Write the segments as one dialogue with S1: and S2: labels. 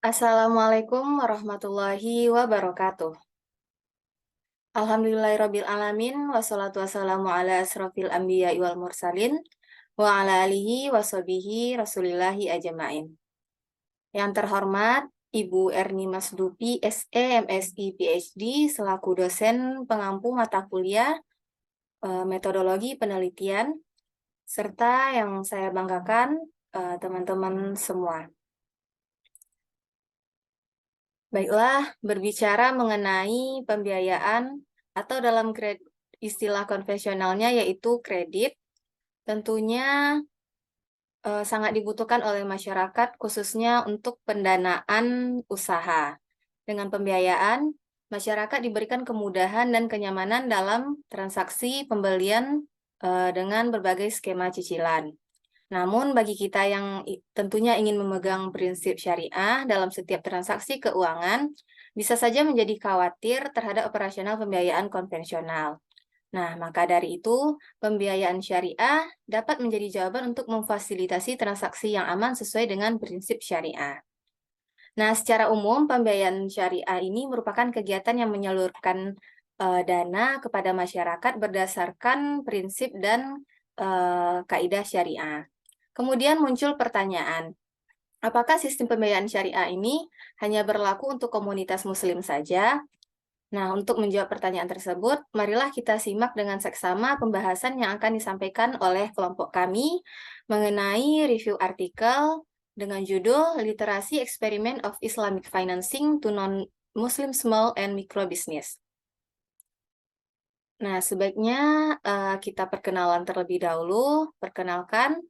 S1: Assalamualaikum warahmatullahi wabarakatuh. Alhamdulillahirabbil alamin wassalatu wassalamu ala asrofil anbiya'i wal mursalin wa ala alihi washabihi rasulillahi ajmain. Yang terhormat Ibu Erni Masdupi SE MSI PhD selaku dosen pengampu mata kuliah metodologi penelitian serta yang saya banggakan teman-teman semua. Baiklah, berbicara mengenai pembiayaan atau dalam istilah konvensionalnya yaitu kredit, tentunya sangat dibutuhkan oleh masyarakat khususnya untuk pendanaan usaha. Dengan pembiayaan, masyarakat diberikan kemudahan dan kenyamanan dalam transaksi pembelian dengan berbagai skema cicilan. Namun bagi kita yang tentunya ingin memegang prinsip syariah dalam setiap transaksi keuangan, bisa saja menjadi khawatir terhadap operasional pembiayaan konvensional. Nah, maka dari itu, pembiayaan syariah dapat menjadi jawaban untuk memfasilitasi transaksi yang aman sesuai dengan prinsip syariah. Nah, secara umum, pembiayaan syariah ini merupakan kegiatan yang menyalurkan dana kepada masyarakat berdasarkan prinsip dan kaidah syariah. Kemudian muncul pertanyaan, apakah sistem pembiayaan syariah ini hanya berlaku untuk komunitas muslim saja? Nah, untuk menjawab pertanyaan tersebut, marilah kita simak dengan seksama pembahasan yang akan disampaikan oleh kelompok kami mengenai review artikel dengan judul Literasi Experiment of Islamic Financing to Non-Muslim Small and Micro Business. Nah, sebaiknya kita perkenalan terlebih dahulu. Perkenalkan,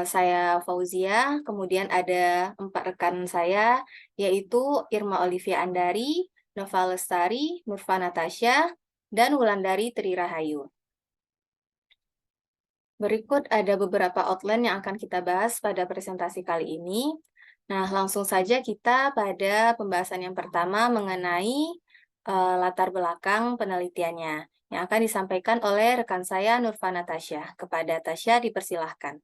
S1: saya Fauzia, kemudian ada 4 rekan saya, yaitu Irma Olivia Andari, Nova Lestari, Nurfa Natasha, dan Wulandari Tri Rahayu. Berikut ada beberapa outline yang akan kita bahas pada presentasi kali ini. Nah, langsung saja kita pada pembahasan yang pertama mengenai latar belakang penelitiannya, yang akan disampaikan oleh rekan saya Nurfa Natasha. Kepada Tasya dipersilahkan.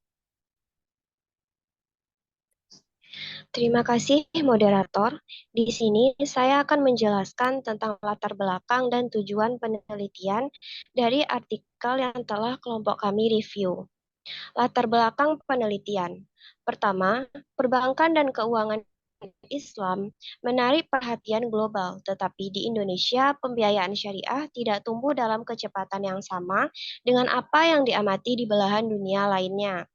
S2: Terima kasih, moderator. Di sini saya akan menjelaskan tentang latar belakang dan tujuan penelitian dari artikel yang telah kelompok kami review. Latar belakang penelitian. Pertama, perbankan dan keuangan Islam menarik perhatian global, tetapi di Indonesia pembiayaan syariah tidak tumbuh dalam kecepatan yang sama dengan apa yang diamati di belahan dunia lainnya.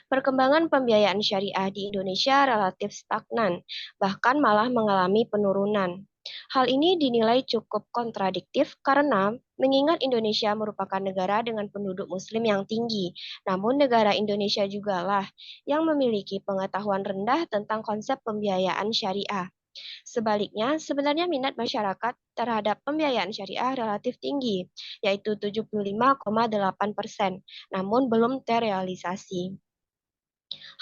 S2: Perkembangan pembiayaan syariah di Indonesia relatif stagnan, bahkan malah mengalami penurunan. Hal ini dinilai cukup kontradiktif karena mengingat Indonesia merupakan negara dengan penduduk muslim yang tinggi, namun negara Indonesia jugalah yang memiliki pengetahuan rendah tentang konsep pembiayaan syariah. Sebaliknya, sebenarnya minat masyarakat terhadap pembiayaan syariah relatif tinggi, yaitu 75,8%, namun belum terrealisasi.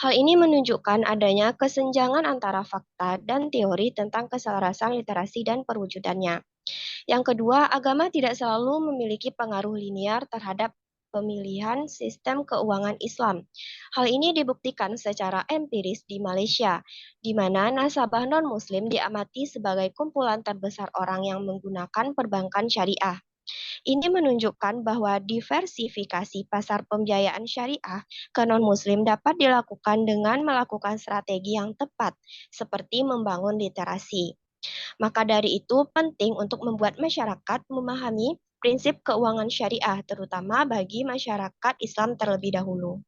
S2: Hal ini menunjukkan adanya kesenjangan antara fakta dan teori tentang keselarasan literasi dan perwujudannya. Yang kedua, agama tidak selalu memiliki pengaruh linear terhadap pemilihan sistem keuangan Islam. Hal ini dibuktikan secara empiris di Malaysia, di mana nasabah non-Muslim diamati sebagai kumpulan terbesar orang yang menggunakan perbankan syariah. Ini menunjukkan bahwa diversifikasi pasar pembiayaan syariah ke non-muslim dapat dilakukan dengan melakukan strategi yang tepat, seperti membangun literasi. Maka dari itu penting untuk membuat masyarakat memahami prinsip keuangan syariah, terutama bagi masyarakat Islam terlebih dahulu.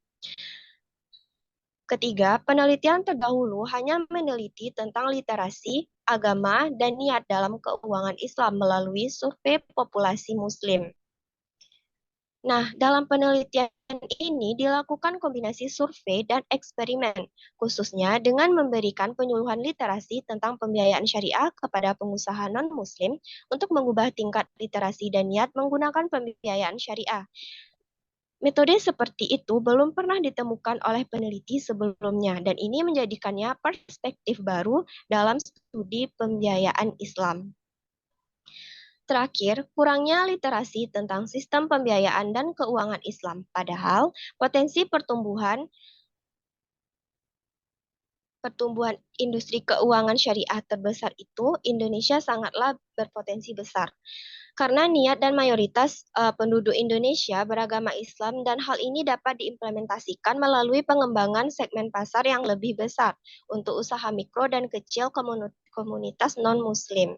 S2: Ketiga, penelitian terdahulu hanya meneliti tentang literasi, agama, dan niat dalam keuangan Islam melalui survei populasi Muslim. Nah, dalam penelitian ini dilakukan kombinasi survei dan eksperimen, khususnya dengan memberikan penyuluhan literasi tentang pembiayaan syariah kepada pengusaha non-muslim untuk mengubah tingkat literasi dan niat menggunakan pembiayaan syariah. Metode seperti itu belum pernah ditemukan oleh peneliti sebelumnya, dan ini menjadikannya perspektif baru dalam studi pembiayaan Islam. Terakhir, kurangnya literasi tentang sistem pembiayaan dan keuangan Islam. Padahal, potensi pertumbuhan industri keuangan syariah terbesar itu, Indonesia sangatlah berpotensi besar. Karena niat dan mayoritas penduduk Indonesia beragama Islam dan hal ini dapat diimplementasikan melalui pengembangan segmen pasar yang lebih besar untuk usaha mikro dan kecil komunitas non-Muslim.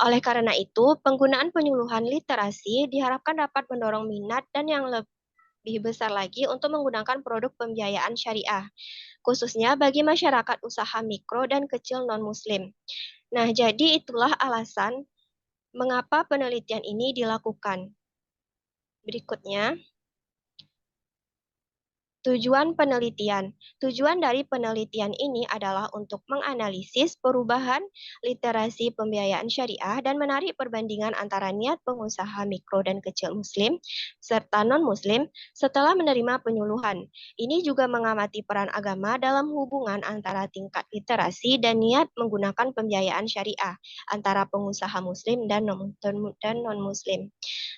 S2: Oleh karena itu, penggunaan penyuluhan literasi diharapkan dapat mendorong minat dan yang lebih besar lagi untuk menggunakan produk pembiayaan syariah, khususnya bagi masyarakat usaha mikro dan kecil non-Muslim. Nah, jadi itulah alasan mengapa penelitian ini dilakukan. Berikutnya, tujuan penelitian. Tujuan dari penelitian ini adalah untuk menganalisis perubahan literasi pembiayaan syariah dan menarik perbandingan antara niat pengusaha mikro dan kecil Muslim serta non-Muslim setelah menerima penyuluhan. Ini juga mengamati peran agama dalam hubungan antara tingkat literasi dan niat menggunakan pembiayaan syariah antara pengusaha Muslim dan non-Muslim.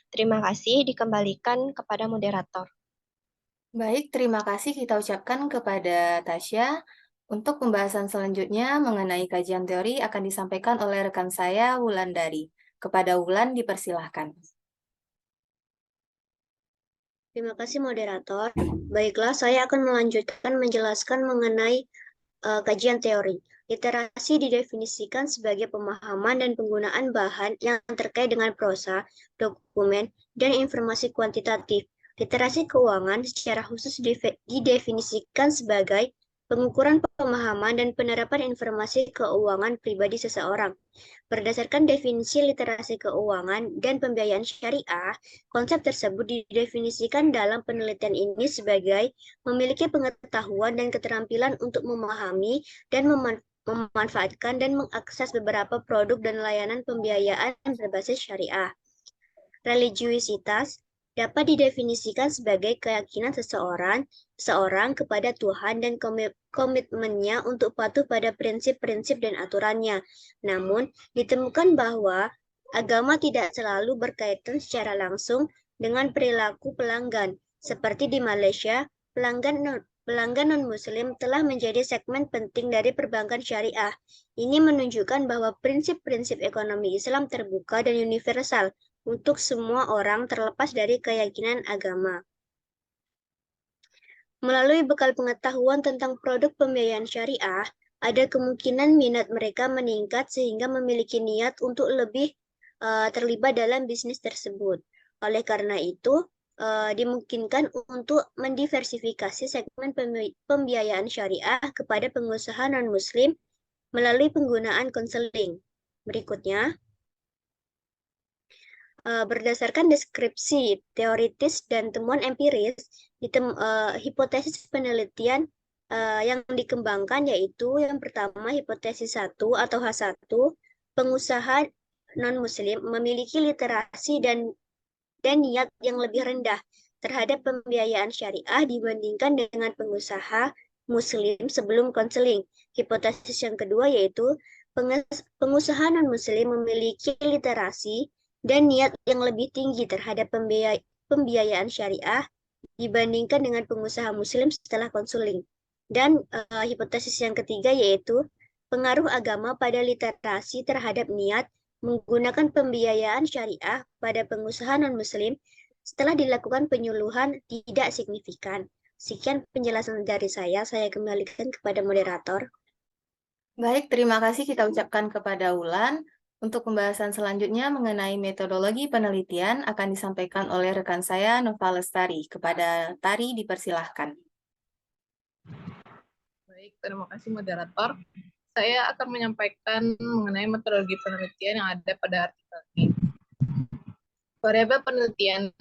S2: Terima kasih, dikembalikan kepada moderator.
S1: Baik, terima kasih kita ucapkan kepada Tasya. Untuk pembahasan selanjutnya mengenai kajian teori akan disampaikan oleh rekan saya, Wulandari. Kepada Wulan, dipersilahkan.
S3: Terima kasih moderator. Baiklah, saya akan melanjutkan menjelaskan mengenai kajian teori. Literasi didefinisikan sebagai pemahaman dan penggunaan bahan yang terkait dengan prosa, dokumen, dan informasi kuantitatif. Literasi keuangan secara khusus didefinisikan sebagai pengukuran pemahaman dan penerapan informasi keuangan pribadi seseorang. Berdasarkan definisi literasi keuangan dan pembiayaan syariah, konsep tersebut didefinisikan dalam penelitian ini sebagai memiliki pengetahuan dan keterampilan untuk memahami dan memanfaatkan dan mengakses beberapa produk dan layanan pembiayaan berbasis syariah. Religiusitas dapat didefinisikan sebagai keyakinan seseorang kepada Tuhan dan komitmennya untuk patuh pada prinsip-prinsip dan aturannya. Namun, ditemukan bahwa agama tidak selalu berkaitan secara langsung dengan perilaku pelanggan. Seperti di Malaysia, pelanggan non-Muslim telah menjadi segmen penting dari perbankan syariah. Ini menunjukkan bahwa prinsip-prinsip ekonomi Islam terbuka dan universal untuk semua orang terlepas dari keyakinan agama. Melalui bekal pengetahuan tentang produk pembiayaan syariah, ada kemungkinan minat mereka meningkat sehingga memiliki niat untuk lebih terlibat dalam bisnis tersebut. Oleh karena itu, dimungkinkan untuk mendiversifikasi segmen pembiayaan syariah kepada pengusaha non-Muslim melalui penggunaan konseling. Berikutnya, berdasarkan deskripsi teoritis dan temuan empiris, hipotesis penelitian yang dikembangkan yaitu yang pertama hipotesis 1 atau H1, pengusaha non-Muslim memiliki literasi dan niat yang lebih rendah terhadap pembiayaan syariah dibandingkan dengan pengusaha Muslim sebelum konseling. Hipotesis yang kedua yaitu pengusaha non-Muslim memiliki literasi dan niat yang lebih tinggi terhadap pembiayaan syariah dibandingkan dengan pengusaha Muslim setelah konseling. Dan hipotesis yang ketiga yaitu pengaruh agama pada literasi terhadap niat menggunakan pembiayaan syariah pada pengusaha non-Muslim setelah dilakukan penyuluhan tidak signifikan. Sekian penjelasan dari saya kembalikan kepada moderator.
S1: Baik, terima kasih kita ucapkan kepada Wulan. Untuk pembahasan selanjutnya mengenai metodologi penelitian akan disampaikan oleh rekan saya, Nova Lestari. Kepada Tari, dipersilahkan.
S4: Baik, terima kasih moderator. Saya akan menyampaikan mengenai metodologi penelitian yang ada pada artikel ini. Variabel penelitian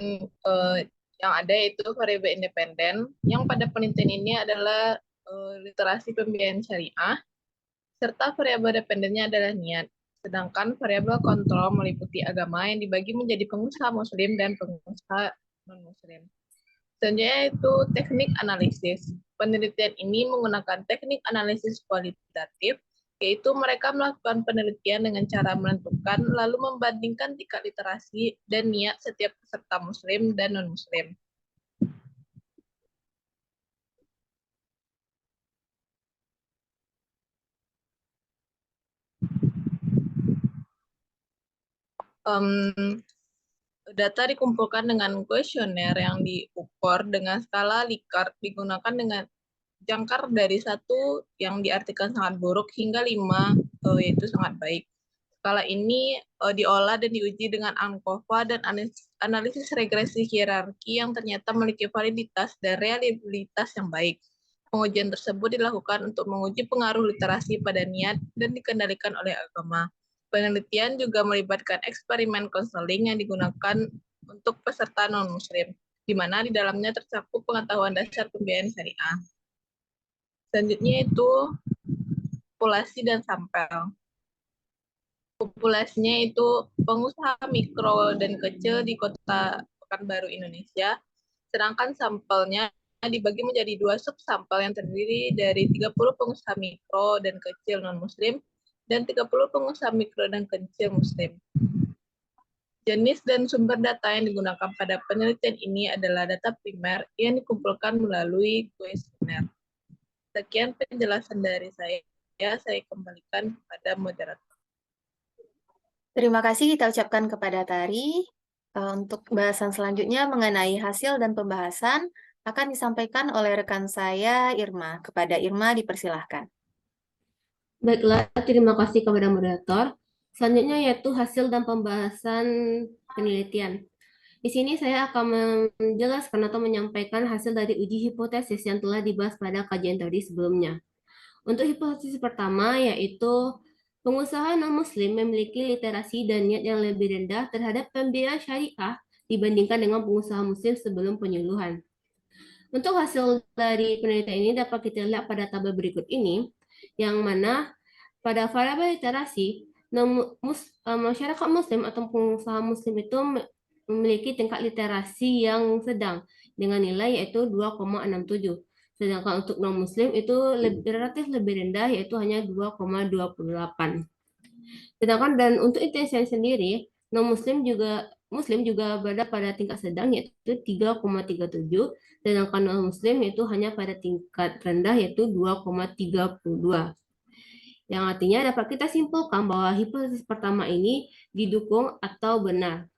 S4: yang ada yaitu variabel independen, yang pada penelitian ini adalah literasi pembiayaan syariah, serta variabel dependennya adalah niat. Sedangkan variabel kontrol meliputi agama yang dibagi menjadi pengusaha Muslim dan pengusaha non-Muslim. Selanjutnya itu teknik analisis. Penelitian ini menggunakan teknik analisis kualitatif, yaitu mereka melakukan penelitian dengan cara menentukan lalu membandingkan tingkat literasi dan niat setiap peserta Muslim dan non-Muslim. data dikumpulkan dengan kuesioner yang diukur dengan skala Likert digunakan dengan jangkar dari 1 yang diartikan sangat buruk hingga 5 yaitu sangat baik. Skala ini diolah dan diuji dengan ANCOVA dan analisis regresi hierarki yang ternyata memiliki validitas dan reliabilitas yang baik. Pengujian tersebut dilakukan untuk menguji pengaruh literasi pada niat dan dikendalikan oleh agama. Penelitian juga melibatkan eksperimen konseling yang digunakan untuk peserta non-muslim, di mana di dalamnya tercakup pengetahuan dasar pembiayaan syariah. Selanjutnya itu populasi dan sampel. Populasinya itu pengusaha mikro dan kecil di kota Pekanbaru, Indonesia, sedangkan sampelnya dibagi menjadi 2 subsampel yang terdiri dari 30 pengusaha mikro dan kecil non-muslim dan 30 pengusaha mikro dan kecil muslim. Jenis dan sumber data yang digunakan pada penelitian ini adalah data primer yang dikumpulkan melalui kuesioner. Sekian penjelasan dari saya kembalikan kepada moderator.
S1: Terima kasih kita ucapkan kepada Tari. Untuk bahasan selanjutnya mengenai hasil dan pembahasan akan disampaikan oleh rekan saya, Irma. Kepada Irma dipersilahkan.
S5: Baiklah, terima kasih kepada moderator. Selanjutnya yaitu hasil dan pembahasan penelitian. Di sini saya akan menjelaskan atau menyampaikan hasil dari uji hipotesis yang telah dibahas pada kajian tadi sebelumnya. Untuk hipotesis pertama yaitu pengusaha non-muslim memiliki literasi dan niat yang lebih rendah terhadap pembiayaan syariah dibandingkan dengan pengusaha muslim sebelum penyuluhan. Untuk hasil dari penelitian ini dapat kita lihat pada tabel berikut ini, yang mana pada variabel literasi, masyarakat muslim atau pengusaha muslim itu memiliki tingkat literasi yang sedang dengan nilai yaitu 2,67. Sedangkan untuk non-muslim itu relatif lebih rendah yaitu hanya 2,28. Sedangkan dan untuk intensi sendiri, non-muslim juga berada pada tingkat sedang yaitu 3,37, sedangkan non-muslim itu hanya pada tingkat rendah yaitu 2,32. Yang artinya dapat kita simpulkan bahwa hipotesis pertama ini didukung atau benar.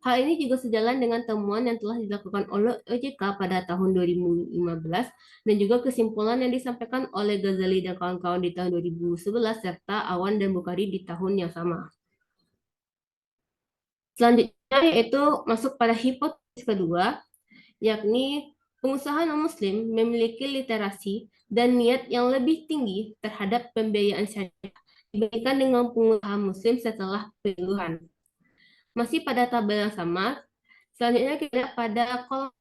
S5: Hal ini juga sejalan dengan temuan yang telah dilakukan oleh OJK pada tahun 2015 dan juga kesimpulan yang disampaikan oleh Ghazali dan kawan-kawan di tahun 2011 serta Awan dan Bukhari di tahun yang sama. Selanjutnya yaitu masuk pada hipotesis kedua, yakni pengusaha non-muslim memiliki literasi dan niat yang lebih tinggi terhadap pembiayaan syariah dibandingkan dengan pengusaha muslim setelah penyuluhan. Masih pada tabel yang sama, selanjutnya kita lihat pada kolom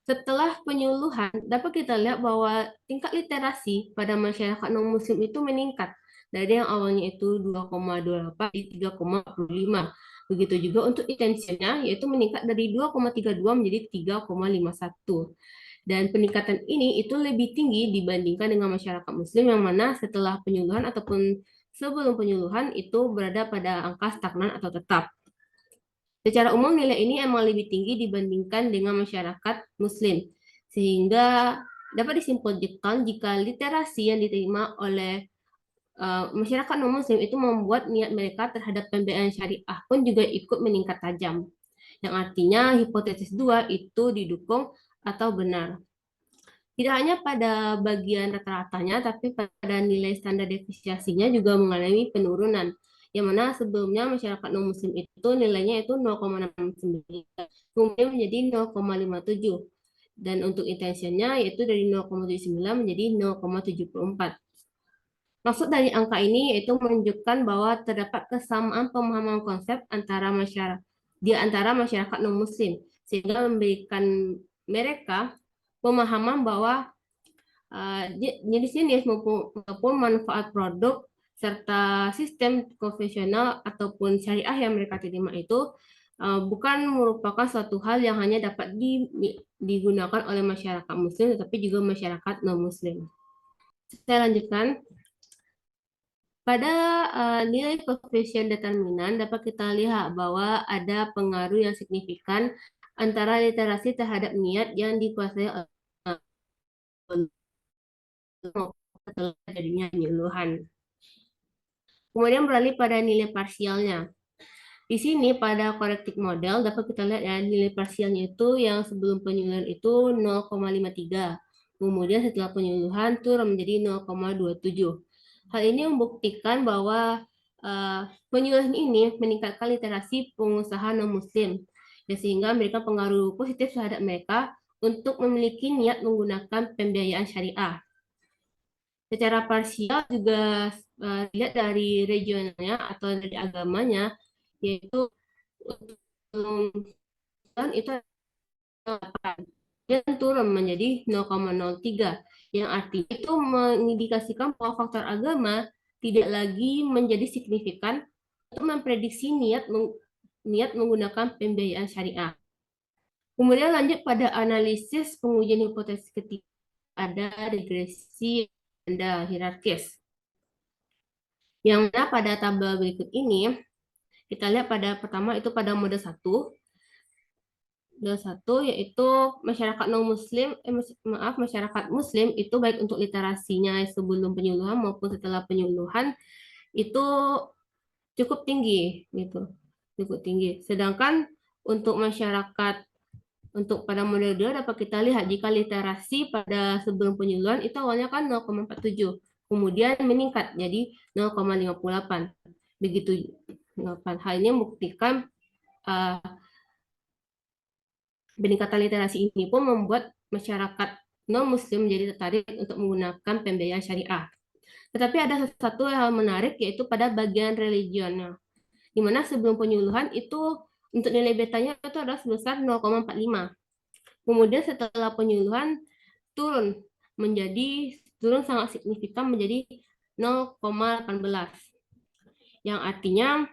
S5: setelah penyuluhan, dapat kita lihat bahwa tingkat literasi pada masyarakat non-muslim itu meningkat dari yang awalnya itu 2,28 di 3,45. Begitu juga untuk intensinya, yaitu meningkat dari 2,32 menjadi 3,51. Dan peningkatan ini itu lebih tinggi dibandingkan dengan masyarakat muslim yang mana setelah penyuluhan ataupun sebelum penyuluhan itu berada pada angka stagnan atau tetap. Secara umum nilai ini emang lebih tinggi dibandingkan dengan masyarakat muslim, sehingga dapat disimpulkan jika literasi yang diterima oleh masyarakat non-muslim itu membuat niat mereka terhadap pembiayaan syariah pun juga ikut meningkat tajam. Yang artinya hipotesis 2 itu didukung atau benar. Tidak hanya pada bagian rata-ratanya, tapi pada nilai standar defisiensinya juga mengalami penurunan. Yang mana sebelumnya masyarakat non-muslim itu nilainya itu 0,69, kemudian menjadi 0,57. Dan untuk intensinya yaitu dari 0,79 menjadi 0,74. Maksud dari angka ini yaitu menunjukkan bahwa terdapat kesamaan pemahaman konsep di antara masyarakat non-muslim, sehingga memberikan mereka pemahaman bahwa jenis-jenis maupun manfaat produk serta sistem konvensional ataupun syariah yang mereka terima itu bukan merupakan suatu hal yang hanya dapat digunakan oleh masyarakat muslim, tetapi juga masyarakat non-muslim. Saya lanjutkan. Pada nilai koefisien determinan dapat kita lihat bahwa ada pengaruh yang signifikan antara literasi terhadap niat yang dikuasai oleh setelah adanya penyuluhan. Kemudian beralih pada nilai parsialnya. Di sini pada corrected model dapat kita lihat ya nilai parsialnya itu yang sebelum penyuluhan itu 0,53. Kemudian setelah penyuluhan turun menjadi 0,27. Hal ini membuktikan bahwa penyuluhan ini meningkatkan literasi pengusaha non-muslim, ya, sehingga memberikan pengaruh positif terhadap mereka untuk memiliki niat menggunakan pembiayaan syariah. Secara parsial juga dilihat dari regionalnya atau dari agamanya, yaitu untuk itu 8 dan turun menjadi 0,03, yang artinya itu mengindikasikan bahwa faktor agama tidak lagi menjadi signifikan untuk memprediksi niat menggunakan pembiayaan syariah. Kemudian lanjut pada analisis pengujian hipotesis ketika ada regresi ganda hierarkis. Yang mana pada tabel berikut ini kita lihat pada pertama itu pada mode 1. Mode 1 yaitu masyarakat non muslim masyarakat muslim itu baik untuk literasinya sebelum penyuluhan maupun setelah penyuluhan itu cukup tinggi gitu. Cukup tinggi. Sedangkan untuk masyarakat untuk pada mode 2 dapat kita lihat jika literasi pada sebelum penyuluhan itu awalnya kan 0,47, kemudian meningkat jadi 0,58. Begitu 8. Hal ini membuktikan peningkatan literasi ini pun membuat masyarakat non-muslim menjadi tertarik untuk menggunakan pembiayaan syariah. Tetapi ada satu hal menarik yaitu pada bagian religionnya, di mana sebelum penyuluhan itu untuk nilai betanya itu adalah sebesar 0,45. Kemudian setelah penyuluhan turun sangat signifikan menjadi 0,18. Yang artinya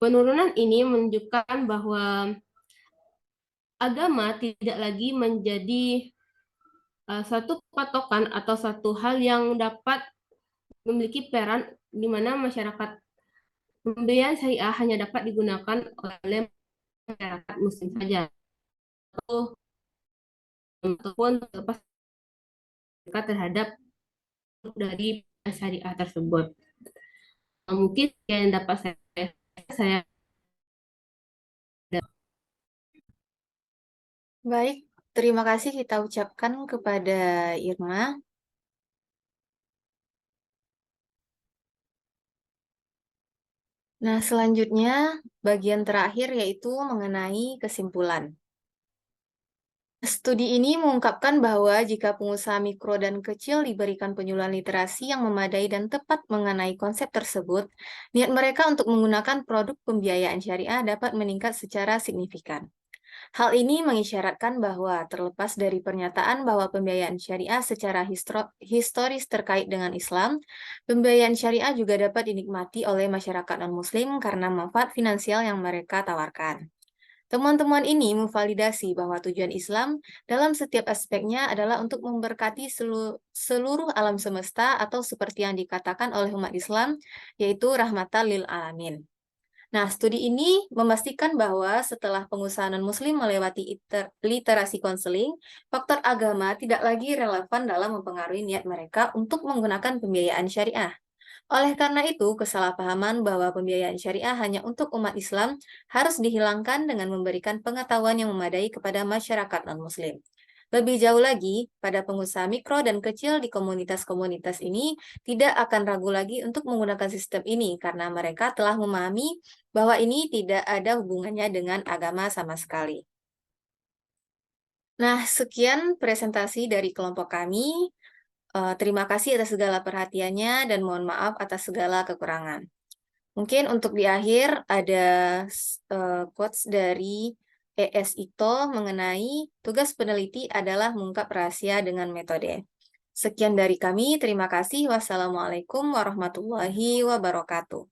S5: penurunan ini menunjukkan bahwa agama tidak lagi menjadi satu patokan atau satu hal yang dapat memiliki peran di mana masyarakat pembiayaan syariah hanya dapat digunakan oleh masyarakat muslim saja ataupun terlepas terhadap dari syariah tersebut. Mungkin yang dapat saya
S1: Baik, terima kasih kita ucapkan kepada Irma. Nah, selanjutnya bagian terakhir yaitu mengenai kesimpulan. Studi ini mengungkapkan bahwa jika pengusaha mikro dan kecil diberikan penyuluhan literasi yang memadai dan tepat mengenai konsep tersebut, niat mereka untuk menggunakan produk pembiayaan syariah dapat meningkat secara signifikan. Hal ini mengisyaratkan bahwa terlepas dari pernyataan bahwa pembiayaan syariah secara historis terkait dengan Islam, pembiayaan syariah juga dapat dinikmati oleh masyarakat non-muslim karena manfaat finansial yang mereka tawarkan. Temuan-temuan ini memvalidasi bahwa tujuan Islam dalam setiap aspeknya adalah untuk memberkati seluruh alam semesta atau seperti yang dikatakan oleh umat Islam, yaitu rahmatan lil alamin. Nah, studi ini memastikan bahwa setelah pengusaha non-muslim melewati literasi konseling, faktor agama tidak lagi relevan dalam mempengaruhi niat mereka untuk menggunakan pembiayaan syariah. Oleh karena itu, kesalahpahaman bahwa pembiayaan syariah hanya untuk umat Islam harus dihilangkan dengan memberikan pengetahuan yang memadai kepada masyarakat non-muslim. Lebih jauh lagi, pada pengusaha mikro dan kecil di komunitas-komunitas ini tidak akan ragu lagi untuk menggunakan sistem ini karena mereka telah memahami bahwa ini tidak ada hubungannya dengan agama sama sekali. Nah, sekian presentasi dari kelompok kami. Terima kasih atas segala perhatiannya dan mohon maaf atas segala kekurangan. Mungkin untuk di akhir ada quotes dari E.S. Ito mengenai tugas peneliti adalah mengungkap rahasia dengan metode. Sekian dari kami, terima kasih. Wassalamualaikum warahmatullahi wabarakatuh.